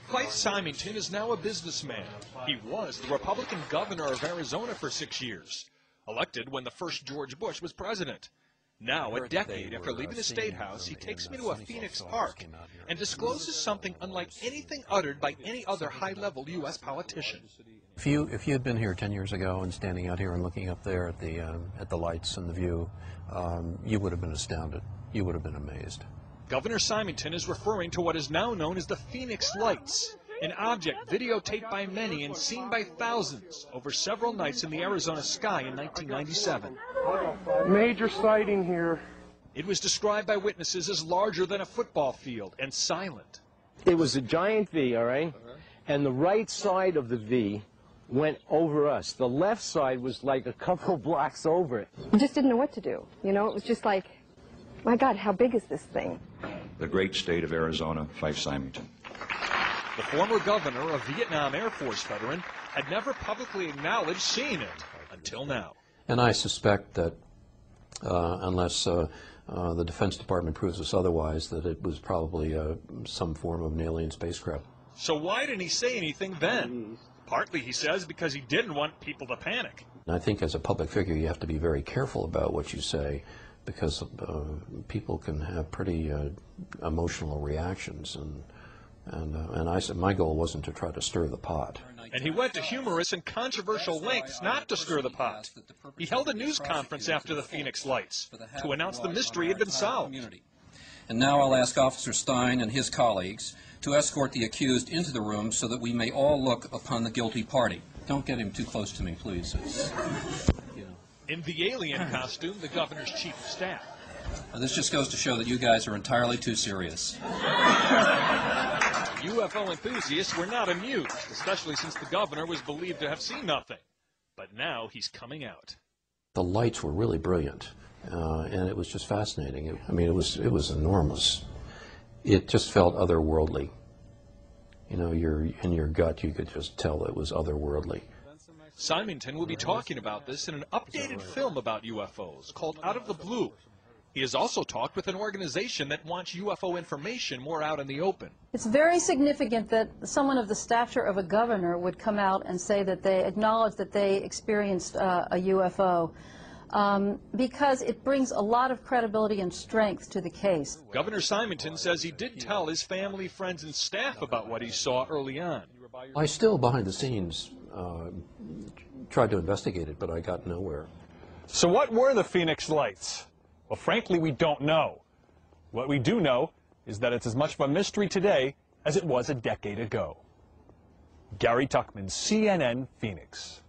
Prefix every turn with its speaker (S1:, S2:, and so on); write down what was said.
S1: Clive Symington is now a businessman. He was the Republican governor of Arizona for 6 years, elected when the first George Bush was president. Now, a decade after leaving the State House, he takes me to a Phoenix park and discloses something unlike anything uttered by any other high-level U.S. politician.
S2: If you had been here 10 years ago and standing out here and looking up there at the lights and the view, you would have been astounded. You would have been amazed.
S1: Governor Symington is referring to what is now known as the Phoenix Lights, an object videotaped by many and seen by thousands over several nights in the Arizona sky in 1997.
S3: Major sighting here.
S1: It was described by witnesses as larger than a football field and silent.
S4: It was a giant V, all right? And the right side of the V went over us. The left side was like a couple blocks over it.
S5: We just didn't know what to do. You know, it was just like, my God, how big is this thing?
S6: The great state of Arizona, Clive Symington.
S1: The former governor, a Vietnam Air Force veteran, had never publicly acknowledged seeing it until now.
S2: And I suspect that unless the Defense Department proves us otherwise, that it was probably some form of an alien spacecraft.
S1: So why didn't he say anything then? Partly, he says, because he didn't want people to panic.
S2: I think as a public figure you have to be very careful about what you say, because people can have pretty emotional reactions, and I said my goal wasn't to try to stir the pot.
S1: And he went to humorous and controversial lengths not to stir the pot. He held a news conference after the Phoenix Lights to announce the mystery had been solved.
S7: And now I'll ask Officer Stein and his colleagues to escort the accused into the room so that we may all look upon the guilty party. Don't get him too close to me, please.
S1: In the alien costume, the governor's chief of staff.
S7: This just goes to show that you guys are entirely too serious.
S1: UFO enthusiasts were not amused, especially since the governor was believed to have seen nothing. But now he's coming out.
S2: The lights were really brilliant, and it was just fascinating. I mean, it was enormous. It just felt otherworldly. You know, in your gut, you could just tell it was otherworldly.
S1: Symington will be talking about this in an updated film about UFOs called Out of the Blue. He has also talked with an organization that wants UFO information more out in the open.
S8: It's very significant that someone of the stature of a governor would come out and say that they acknowledge that they experienced a UFO, because it brings a lot of credibility and strength to the case.
S1: Governor Symington says he did tell his family, friends, and staff about what he saw early on.
S2: I still, behind the scenes, tried to investigate it, but I got nowhere.
S3: So what were the Phoenix Lights? Well, frankly, we don't know. What we do know is that it's as much of a mystery today as it was a decade ago. Gary Tuckman, CNN, Phoenix.